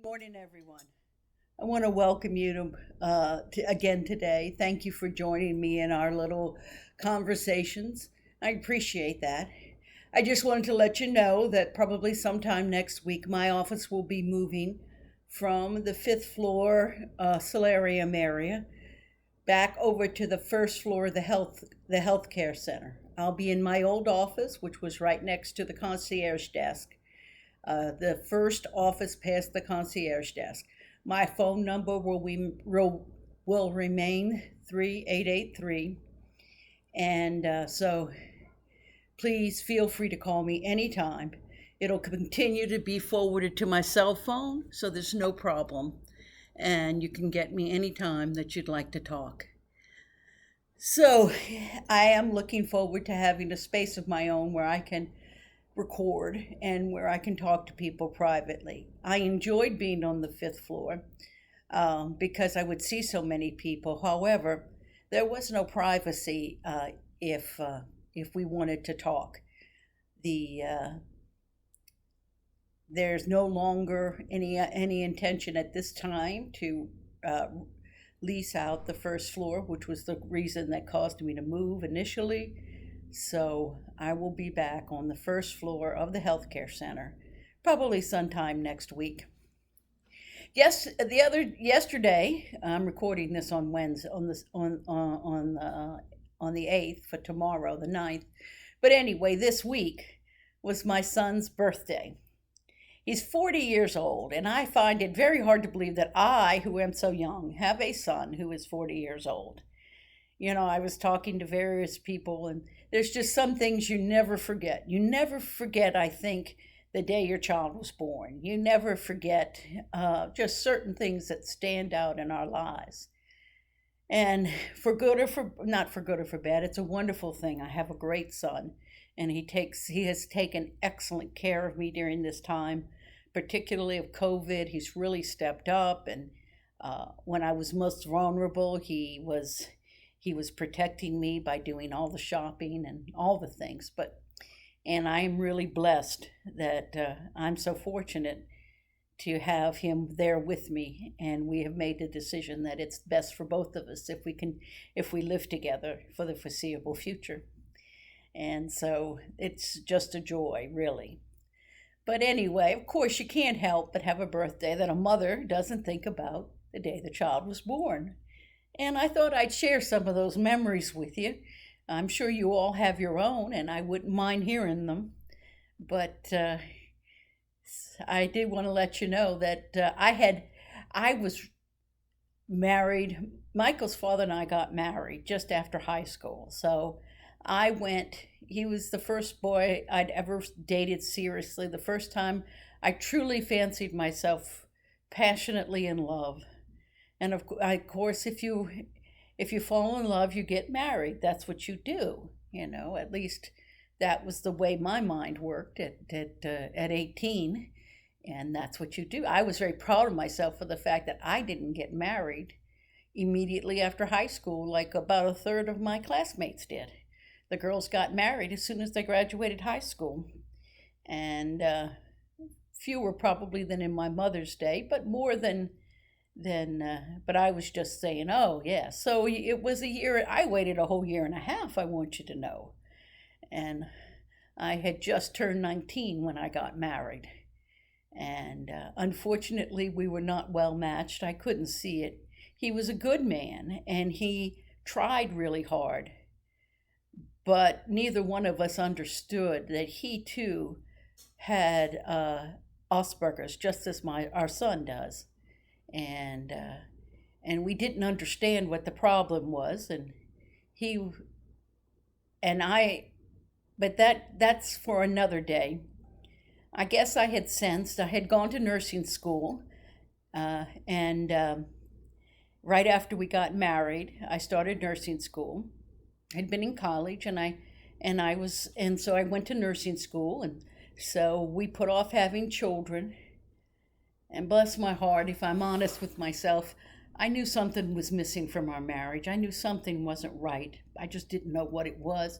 Good morning, everyone. I want to welcome you again today. Thank you for joining me in our little conversations. I appreciate that. I just wanted to let you know that probably sometime next week, my office will be moving from the fifth floor solarium area back over to the first floor of the healthcare center. I'll be in my old office, which was right next to the concierge desk. The first office past the concierge desk. My phone number will remain 3883. And so please feel free to call me anytime. It'll continue to be forwarded to my cell phone, so there's no problem. And you can get me anytime that you'd like to talk. So I am looking forward to having a space of my own where I can record and where I can talk to people privately. I enjoyed being on the fifth floor because I would see so many people. However, there was no privacy if we wanted to talk. There's no longer any intention at this time to lease out the first floor, which was the reason that caused me to move initially. So I will be back on the first floor of the healthcare center, probably sometime next week. Yesterday, I'm recording this on Wednesday, on the 8th for tomorrow, the 9th. But anyway, this week was my son's birthday. He's 40 years old, and I find it very hard to believe that I, who am so young, have a son who is 40 years old. You know, I was talking to various people, and there's just some things you never forget. You never forget, I think, the day your child was born. You never forget just certain things that stand out in our lives. And for good or for not for good or for bad, it's a wonderful thing. I have a great son, and he has taken excellent care of me during this time, particularly of COVID. He's really stepped up, and when I was most vulnerable, he was protecting me by doing all the shopping and all the things. And I am really blessed that I'm so fortunate to have him there with me. And we have made the decision that it's best for both of us if we live together for the foreseeable future. And so it's just a joy, really. But anyway, of course, you can't help but have a birthday that a mother doesn't think about the day the child was born. And I thought I'd share some of those memories with you. I'm sure you all have your own, and I wouldn't mind hearing them. But I did want to let you know that I was married. Michael's father and I got married just after high school. So he was the first boy I'd ever dated seriously, the first time I truly fancied myself passionately in love. And of course, if you fall in love, you get married. That's what you do. You know, at least that was the way my mind worked at 18, and that's what you do. I was very proud of myself for the fact that I didn't get married immediately after high school, like about a third of my classmates did. The girls got married as soon as they graduated high school, and fewer probably than in my mother's day, but more than. But I was just saying, oh, yeah. So it was a year. I waited a whole year and a half, I want you to know. And I had just turned 19 when I got married. And unfortunately, we were not well matched. I couldn't see it. He was a good man, and he tried really hard. But neither one of us understood that he, too, had Asperger's, just as our son does. And we didn't understand what the problem was, but that's for another day. I guess I had gone to nursing school, and right after we got married, I started nursing school. I'd been in college, so I went to nursing school, and so we put off having children. And bless my heart, if I'm honest with myself, I knew something was missing from our marriage. I knew something wasn't right. I just didn't know what it was,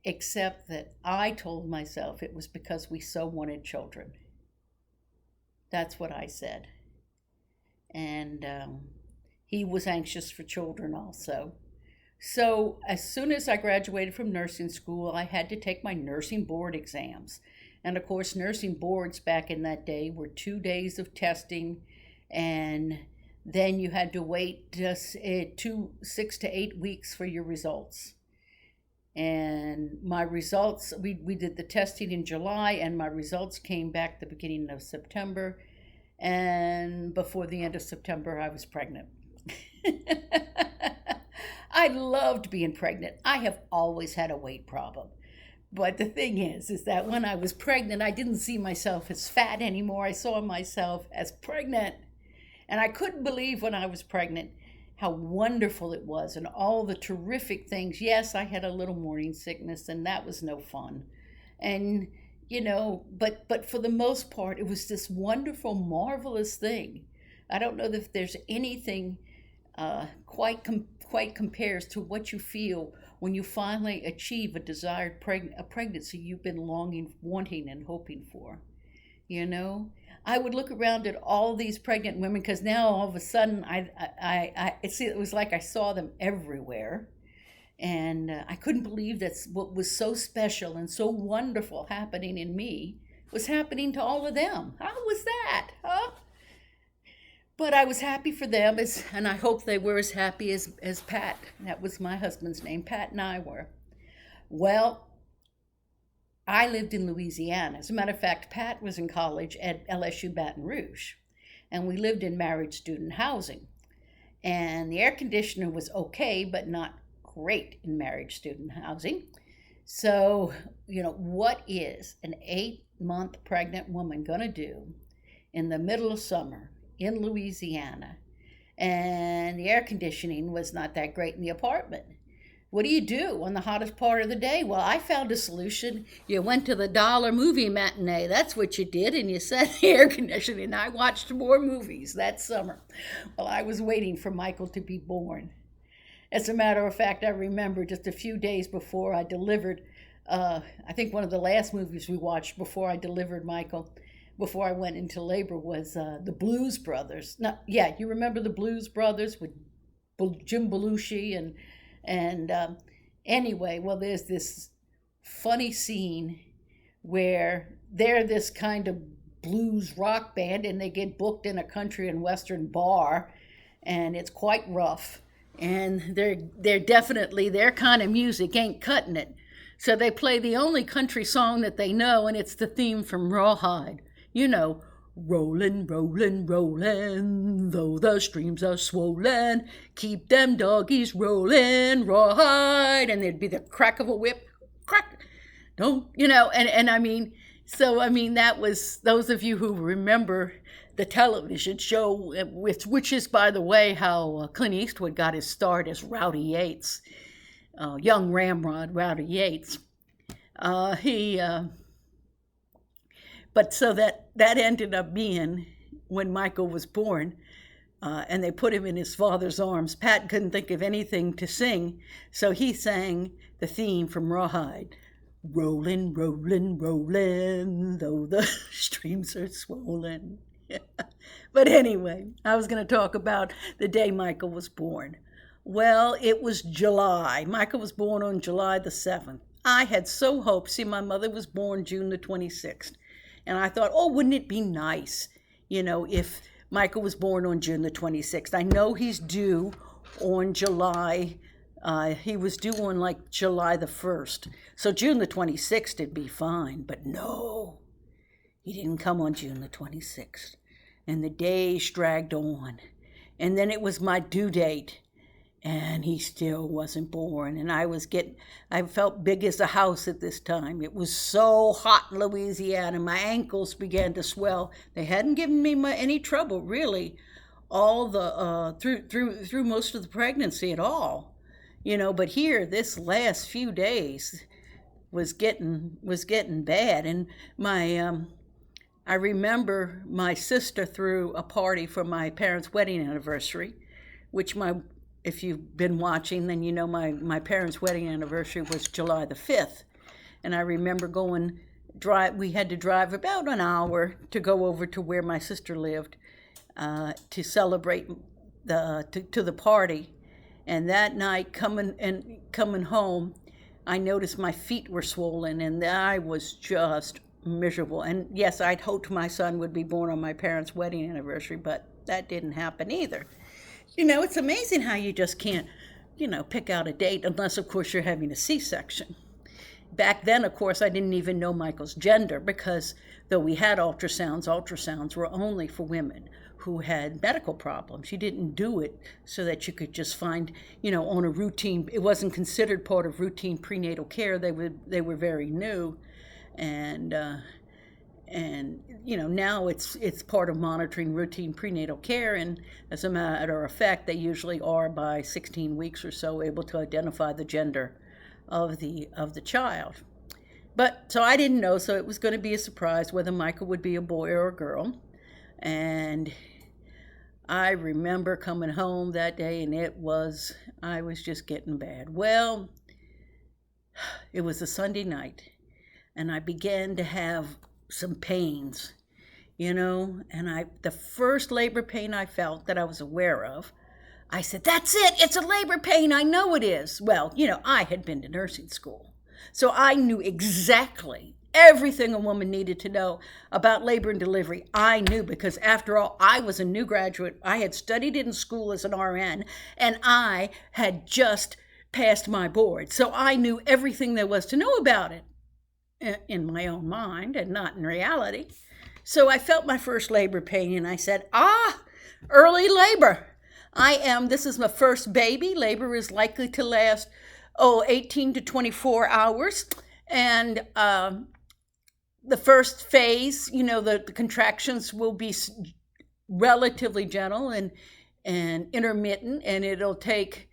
except that I told myself it was because we so wanted children. That's what I said. And he was anxious for children also. So, as soon as I graduated from nursing school, I had to take my nursing board exams. And of course, nursing boards back in that day were 2 days of testing, and then you had to wait just 6 to 8 weeks for your results. And my results, we did the testing in July, and my results came back the beginning of September. And before the end of September, I was pregnant. I loved being pregnant. I have always had a weight problem. But the thing is that when I was pregnant, I didn't see myself as fat anymore. I saw myself as pregnant. And I couldn't believe when I was pregnant how wonderful it was and all the terrific things. Yes, I had a little morning sickness, and that was no fun. And, but for the most part, it was this wonderful, marvelous thing. I don't know if there's anything quite compares to what you feel when you finally achieve a desired pregnancy you've been longing, wanting, and hoping for. I would look around at all these pregnant women, because now all of a sudden it was like I saw them everywhere, and I couldn't believe that's what was so special and so wonderful happening in me was happening to all of them. How was that, huh? But I was happy for them, and I hope they were as happy as Pat. That was my husband's name. Pat and I were. Well, I lived in Louisiana. As a matter of fact, Pat was in college at LSU Baton Rouge, and we lived in married student housing. And the air conditioner was okay, but not great in married student housing. So, what is an 8-month pregnant woman going to do in the middle of summer in Louisiana? And the air conditioning was not that great in the apartment. What do you do on the hottest part of the day? Well, I found a solution. You went to the dollar movie matinee. That's what you did, and you set the air conditioning. And I watched more movies that summer while I was waiting for Michael to be born. As a matter of fact, I remember just a few days before I delivered, I think one of the last movies we watched before I delivered Michael, before I went into labor, was the Blues Brothers. Now, yeah, you remember the Blues Brothers with Jim Belushi and anyway, well, there's this funny scene where they're this kind of blues rock band, and they get booked in a country and western bar, and it's quite rough, and they're definitely, their kind of music ain't cutting it. So they play the only country song that they know, and it's the theme from Rawhide. Rollin', rollin', rollin', though the streams are swollen, keep them doggies rollin', rawhide, and there'd be the crack of a whip, crack, that was, those of you who remember the television show, which is, by the way, how Clint Eastwood got his start as Rowdy Yates, young Ramrod Rowdy Yates. But so that ended up being when Michael was born, and they put him in his father's arms. Pat couldn't think of anything to sing, so he sang the theme from Rawhide. Rollin', rollin', rollin', though the streams are swollen. But anyway, I was going to talk about the day Michael was born. Well, it was July. Michael was born on July the 7th. I had so hoped, my mother was born June the 26th. And I thought, wouldn't it be nice, if Michael was born on June the 26th. I know he's due on July, he was due on like July the 1st. So June the 26th would be fine. But no, he didn't come on June the 26th. And the days dragged on. And then it was my due date. And he still wasn't born. And I felt big as a house at this time. It was so hot in Louisiana. My ankles began to swell. They hadn't given me any trouble, really, all the through most of the pregnancy at all. But here, this last few days was getting bad. And I remember my sister threw a party for my parents' wedding anniversary, which if you've been watching, then my parents' wedding anniversary was July the 5th. And I remember going We had to drive about an hour to go over to where my sister lived to celebrate to the party. And that night, coming home, I noticed my feet were swollen, and I was just miserable. And yes, I'd hoped my son would be born on my parents' wedding anniversary, but that didn't happen either. It's amazing how you just can't, pick out a date unless, of course, you're having a C-section. Back then, of course, I didn't even know Michael's gender because though we had ultrasounds were only for women who had medical problems. You didn't do it so that you could just find, on a routine. It wasn't considered part of routine prenatal care. They were very new, and now it's part of monitoring routine prenatal care. And as a matter of fact, they usually are by 16 weeks or so able to identify the gender of the child. But so I didn't know, so it was going to be a surprise whether Michael would be a boy or a girl. And I remember coming home that day, and I was just getting bad. Well, it was a Sunday night, and I began to have some pains, and the first labor pain I felt that I was aware of, I said, "That's it, it's a labor pain, I know it is." Well, I had been to nursing school, so I knew exactly everything a woman needed to know about labor and delivery. I knew because, after all, I was a new graduate. I had studied it in school as an RN, and I had just passed my board. So I knew everything there was to know about it in my own mind and not in reality. So I felt my first labor pain, and I said, early labor. This is my first baby. Labor is likely to last, 18 to 24 hours. And the first phase, the contractions will be relatively gentle and intermittent, and it'll take,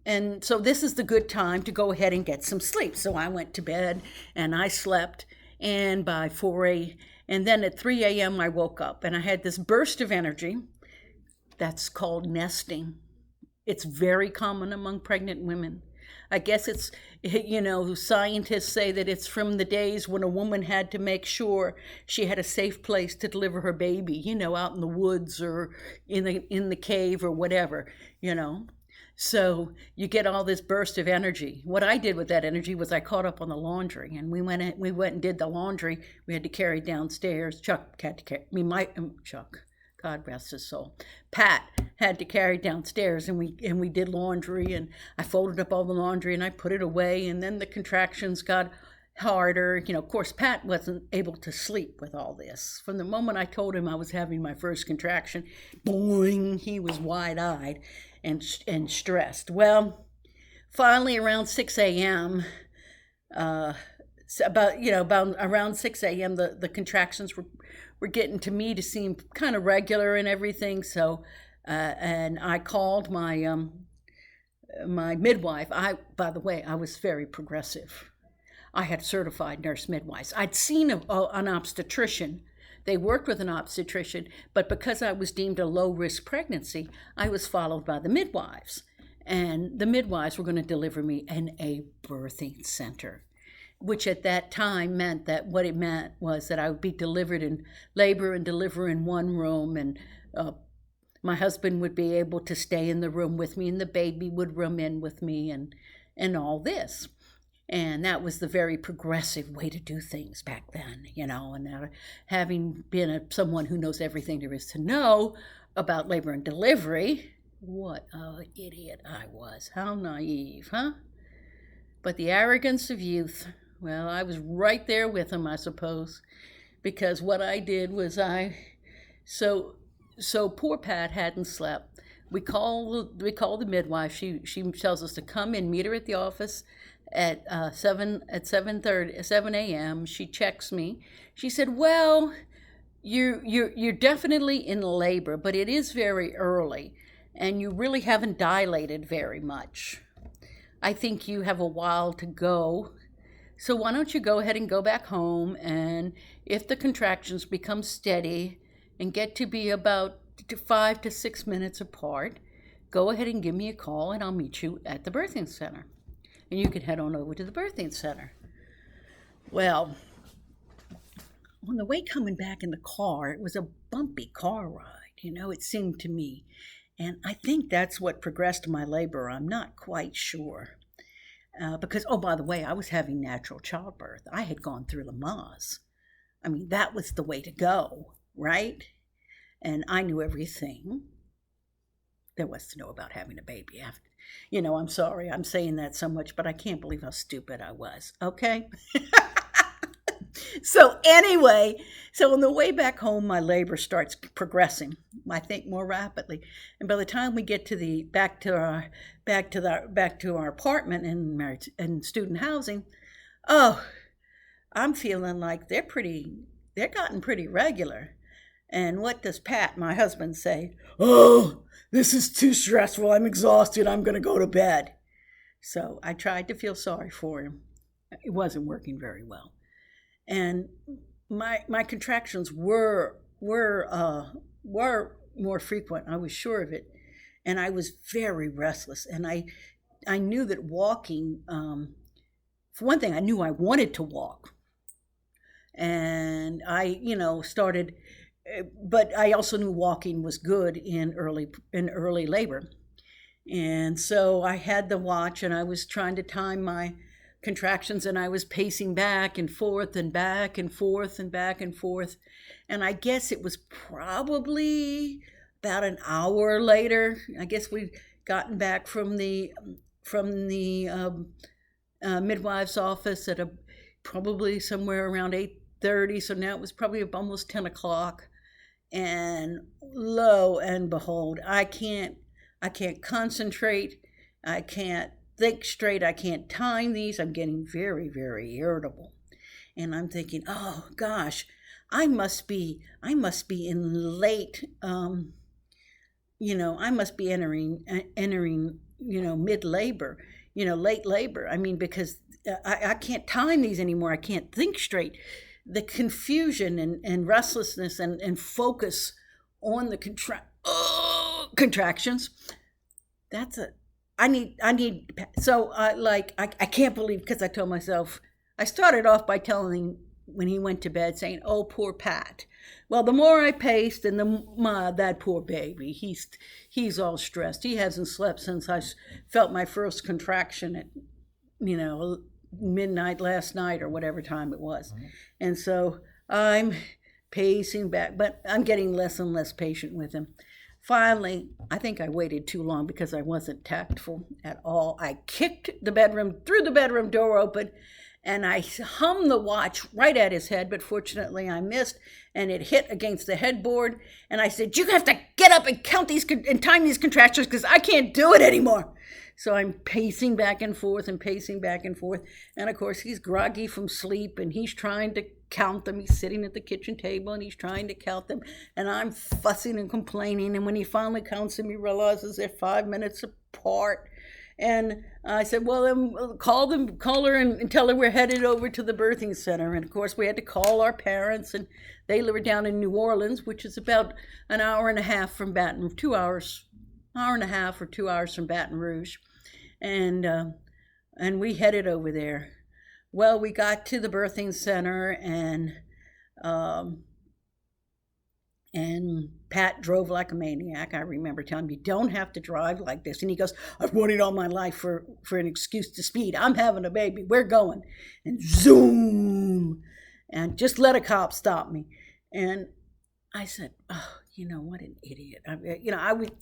and so this is the good time to go ahead and get some sleep. So I went to bed and I slept, and by 4 a.m., and then at 3 a.m. I woke up and I had this burst of energy. That's called nesting. It's very common among pregnant women. I guess it's, scientists say that it's from the days when a woman had to make sure she had a safe place to deliver her baby, out in the woods or in the cave or whatever, So you get all this burst of energy. What I did with that energy was I caught up on the laundry, and we went and did the laundry. We had to carry it downstairs. Chuck had to carry, Chuck, God rest his soul. Pat had to carry it downstairs, and we did laundry, and I folded up all the laundry and I put it away, and then the contractions got harder. Of course, Pat wasn't able to sleep with all this. From the moment I told him I was having my first contraction, boing, he was wide-eyed and stressed. Well, finally around 6 a.m., about around 6 a.m., the contractions were getting to me to seem kind of regular and everything. So, and I called my my midwife. By the way, I was very progressive. I had certified nurse midwives. I'd seen an obstetrician. They worked with an obstetrician, but because I was deemed a low-risk pregnancy, I was followed by the midwives. And the midwives were going to deliver me in a birthing center, which at that time meant that what it meant was that I would be delivered in labor and deliver in one room, and my husband would be able to stay in the room with me, and the baby would room in with me, and all this. And that was the very progressive way to do things back then, and that, having been someone who knows everything there is to know about labor and delivery, what an idiot I was. How naive, huh? But the arrogance of youth, well, I was right there with him, I suppose, because what I did was so poor Pat hadn't slept. We call the midwife. She tells us to come and meet her at the office at 7 a.m. She checks me. She said, "Well, you're definitely in labor, but it is very early, and you really haven't dilated very much. I think you have a while to go. So why don't you go ahead and go back home, and if the contractions become steady and get to be about 5 to 6 minutes apart, go ahead and give me a call, and I'll meet you at the birthing center. And you can head on over to the birthing center." Well, on the way coming back in the car, it was a bumpy car ride, it seemed to me. And I think that's what progressed my labor. I'm not quite sure. Because, oh, by the way, I was having natural childbirth. I had gone through Lamaze. I mean, that was the way to go, right? And I knew everything there was to know about having a baby. I'm sorry I'm saying that so much, but I can't believe how stupid I was, okay? So anyway, on the way back home, my labor starts progressing, I think, more rapidly. And by the time we get to back to our apartment in student housing, oh, I'm feeling like they're gotten pretty regular. And what does Pat, my husband, say? Oh, this is too stressful. I'm exhausted. I'm going to go to bed. So I tried to feel sorry for him. It wasn't working very well. And my contractions were more frequent. I was sure of it. And I was very restless. And I knew that walking, for one thing, I knew I wanted to walk. And I, started, but I also knew walking was good in early labor. And so I had the watch, and I was trying to time my contractions, and I was pacing back and forth and back and forth and back and forth. And I guess it was probably about an hour later. I guess we'd gotten back from the midwife's office at probably somewhere around 8:30. So now it was probably almost 10 o'clock. And lo and behold, I can't concentrate. I can't think straight. I can't time these. I'm getting very, very irritable. And I'm thinking, oh gosh, I must be in late, I must be entering, mid-labor, late labor. I mean, because I can't time these anymore. I can't think straight. The confusion and restlessness and focus on the contractions, so I can't believe, because I told myself, I started off by telling him when he went to bed, saying, oh, poor Pat. Well, the more I paced, and that poor baby, he's all stressed. He hasn't slept since I felt my first contraction at, midnight last night or whatever time it was. Mm-hmm. And so I'm pacing back, but I'm getting less and less patient with him. Finally, I think I waited too long because I wasn't tactful at all. I threw the bedroom door open, and I hummed the watch right at his head, but fortunately I missed, and it hit against the headboard. And I said, you have to get up and count these and time these contractions, because I can't do it anymore. So I'm pacing back and forth. And of course, he's groggy from sleep, and he's trying to count them. He's sitting at the kitchen table, and he's trying to count them. And I'm fussing and complaining. And when he finally counts them, he realizes they're 5 minutes apart. And I said, well, then call her and tell her we're headed over to the birthing center. And of course, we had to call our parents, and they were down in New Orleans, which is about an hour and a half from Baton Rouge, 2 hours, hour and a half or 2 hours from Baton Rouge. And we headed over there. Well, we got to the birthing center, and Pat drove like a maniac. I remember telling him, you don't have to drive like this. And he goes, I've wanted all my life for an excuse to speed. I'm having a baby. We're going. And zoom. And just let a cop stop me. And I said, oh, what an idiot.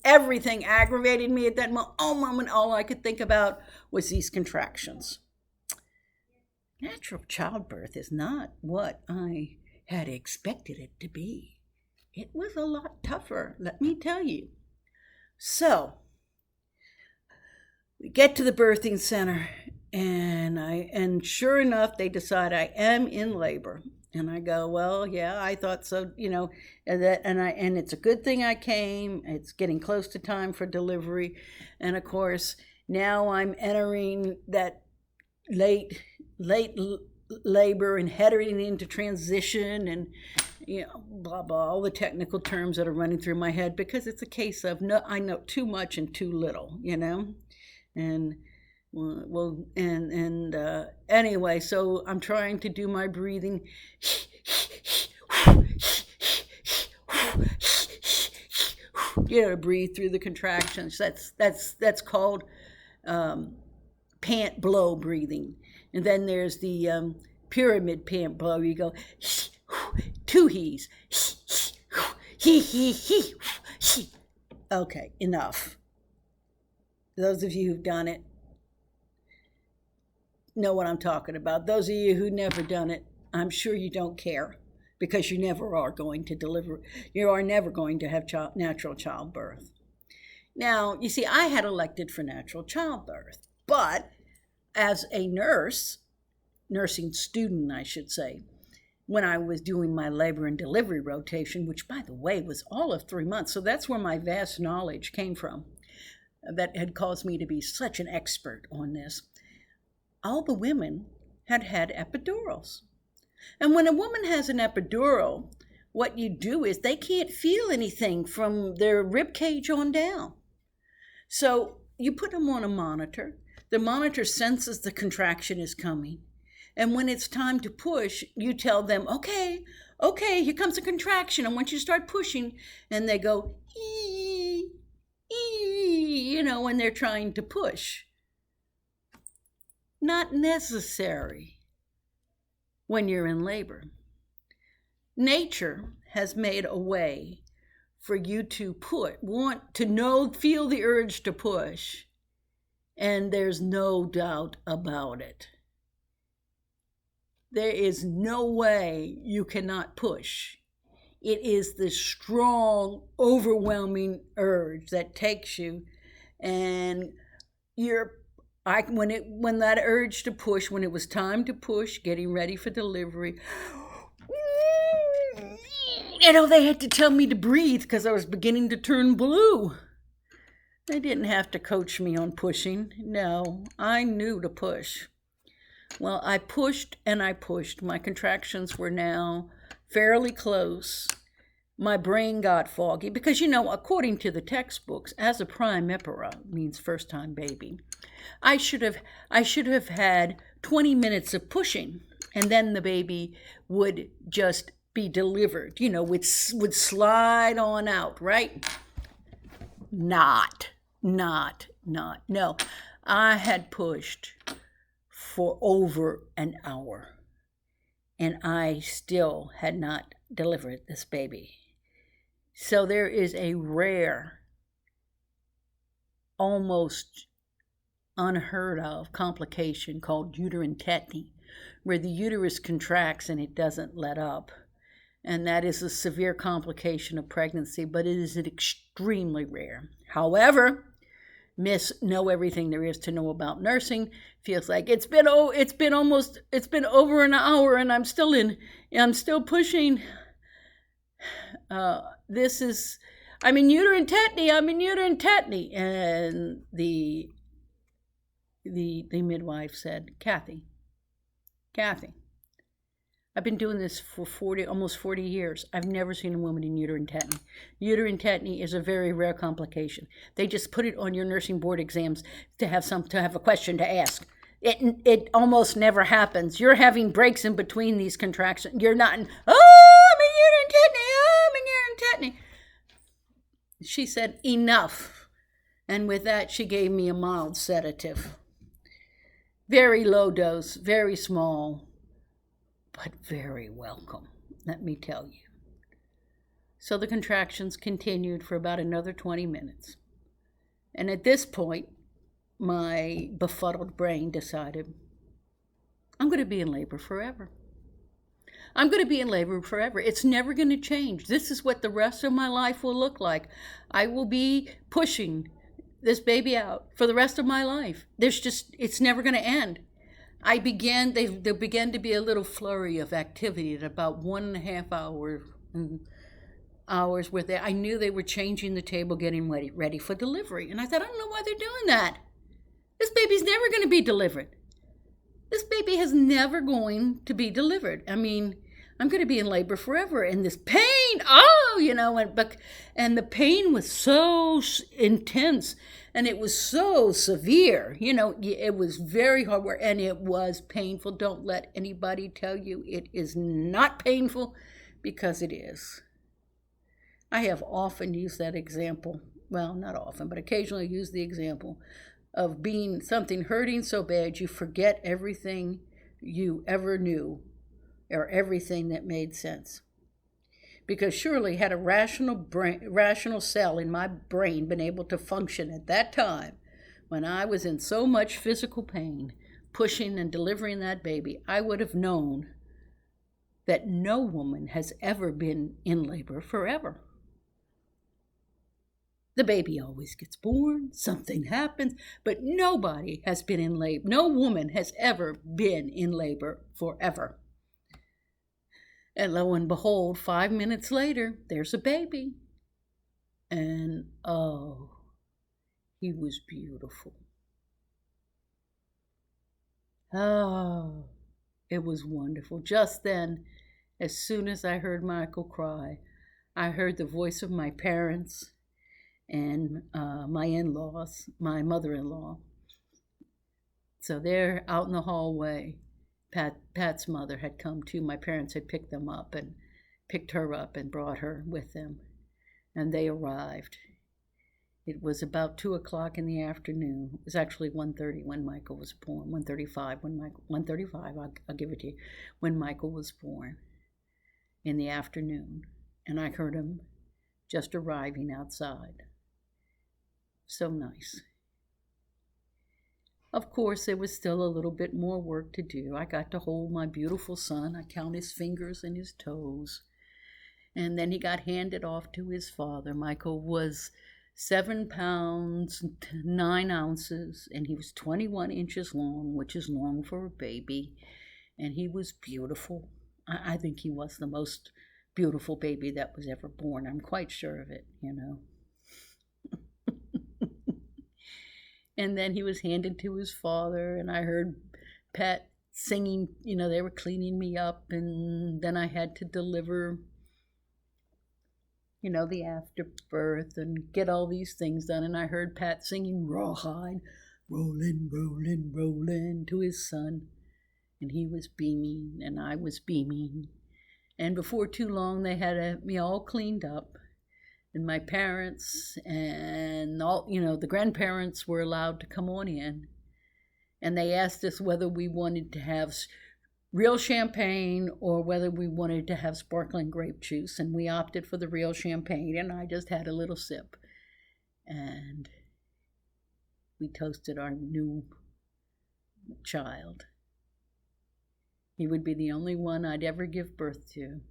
Everything aggravated me at that moment. All I could think about was these contractions. Natural childbirth is not what I had expected it to be. It was a lot tougher, let me tell you. So we get to the birthing center, and sure enough, they decide I am in labor. And I go, well, yeah, I thought so, and it's a good thing I came. It's getting close to time for delivery. And of course, now I'm entering that late labor and heading into transition, and blah blah, all the technical terms that are running through my head, because it's a case of I know too much and too little, and anyway, so I'm trying to do my breathing to breathe through the contractions. That's called pant blow breathing. And then there's the pyramid pant blow. You go 2 he's. He. Okay, enough. Those of you who've done it know what I'm talking about. Those of you who've never done it, I'm sure you don't care, because you never are going to deliver. You are never going to have natural childbirth. Now, you see, I had elected for natural childbirth, but as a nursing student, I should say, when I was doing my labor and delivery rotation, which, by the way, was all of 3 months, so that's where my vast knowledge came from, that had caused me to be such an expert on this. All the women had epidurals. And when a woman has an epidural, what you do is they can't feel anything from their rib cage on down. So you put them on a monitor. The monitor senses the contraction is coming. And when it's time to push, you tell them, okay, here comes a contraction. I want you to start pushing. And they go, when they're trying to push. Not necessary when you're in labor. Nature has made a way for you to feel the urge to push, and there's no doubt about it. There is no way you cannot push. It is the strong, overwhelming urge that takes you, and when that urge to push, when it was time to push, getting ready for delivery, they had to tell me to breathe because I was beginning to turn blue. They didn't have to coach me on pushing. No, I knew to push. Well, I pushed and I pushed. My contractions were now fairly close. My brain got foggy because, according to the textbooks, as a primipara means first-time baby, I should have had 20 minutes of pushing, and then the baby would just be delivered, would slide on out, right? Not. No, I had pushed for over an hour, and I still had not delivered this baby. So there is a rare, almost unheard of complication called uterine tetany, where the uterus contracts and it doesn't let up. And that is a severe complication of pregnancy, but it is extremely rare. However, Miss Know Everything There Is to Know About Nursing feels like it's been over an hour and I'm still pushing. I'm in uterine tetany. And the midwife said, Kathy, I've been doing this for almost 40 years. I've never seen a woman in uterine tetany. Uterine tetany is a very rare complication. They just put it on your nursing board exams to have a question to ask. It almost never happens. You're having breaks in between these contractions. You're not I'm in uterine tetany. She said, enough. And with that, she gave me a mild sedative. Very low dose, very small, but very welcome, let me tell you. So the contractions continued for about another 20 minutes. And at this point, my befuddled brain decided, I'm going to be in labor forever. It's never going to change. This is what the rest of my life will look like. I will be pushing this baby out for the rest of my life. It's never going to end. There began to be a little flurry of activity at about 1.5 hours where I knew they were changing the table, getting ready for delivery. And I thought, I don't know why they're doing that. This baby's never going to be delivered. This baby is never going to be delivered. I mean, I'm going to be in labor forever. And this pain, and the pain was so intense and it was so severe. It was very hard work and it was painful. Don't let anybody tell you it is not painful, because it is. I have often used that example. Well, not often, but occasionally use the example of being something hurting so bad you forget everything you ever knew or everything that made sense. Because surely had a rational cell in my brain been able to function at that time when I was in so much physical pain, pushing and delivering that baby, I would have known that no woman has ever been in labor forever. The baby always gets born, something happens, but nobody has been in labor. No woman has ever been in labor forever. And lo and behold, 5 minutes later, there's a baby. And oh, he was beautiful. Oh, it was wonderful. Just then, as soon as I heard Michael cry, I heard the voice of my parents and my in-laws, my mother-in-law. So they're out in the hallway. Pat's mother had come too. My parents had picked them up and picked her up and brought her with them. And they arrived. It was about 2 o'clock in the afternoon. It was actually 1:30 when Michael was born. 1:35 when Michael. 1:35. I'll give it to you. When Michael was born, in the afternoon, and I heard him just arriving outside. So nice. Of course, there was still a little bit more work to do. I got to hold my beautiful son. I count his fingers and his toes. And then he got handed off to his father. Michael was 7 pounds, 9 ounces, and he was 21 inches long, which is long for a baby. And he was beautiful. I think he was the most beautiful baby that was ever born. I'm quite sure of it, you know. And then he was handed to his father, and I heard Pat singing, you know, they were cleaning me up, and then I had to deliver, you know, the afterbirth and get all these things done. And I heard Pat singing Rawhide, rolling, rolling, rolling to his son. And he was beaming, and I was beaming. And before too long, they had me all cleaned up. And my parents and all, you know, the grandparents were allowed to come on in. And they asked us whether we wanted to have real champagne or whether we wanted to have sparkling grape juice. And we opted for the real champagne, and I just had a little sip. And we toasted our new child. He would be the only one I'd ever give birth to.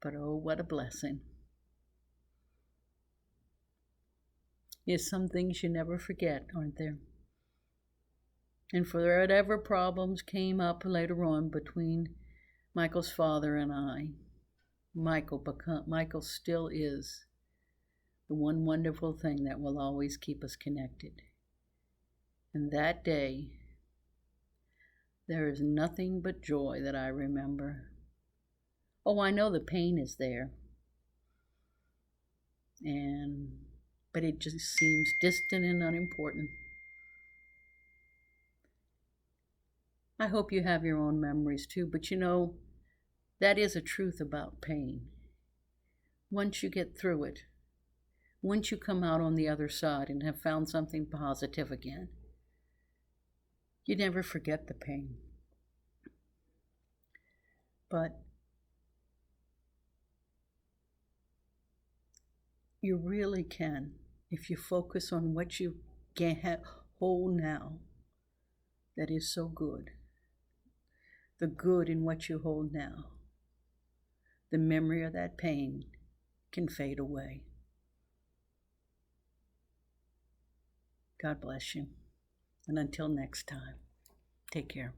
But oh, what a blessing. There's some things you never forget, aren't there? And for whatever problems came up later on between Michael's father and I, Michael still is the one wonderful thing that will always keep us connected. And that day, there is nothing but joy that I remember. Oh, I know the pain is there. But it just seems distant and unimportant. I hope you have your own memories too, but you know, that is a truth about pain. Once you get through it, once you come out on the other side and have found something positive again, you never forget the pain. But you really can, if you focus on what you can hold now that is so good. The good in what you hold now. The memory of that pain can fade away. God bless you. And until next time, take care.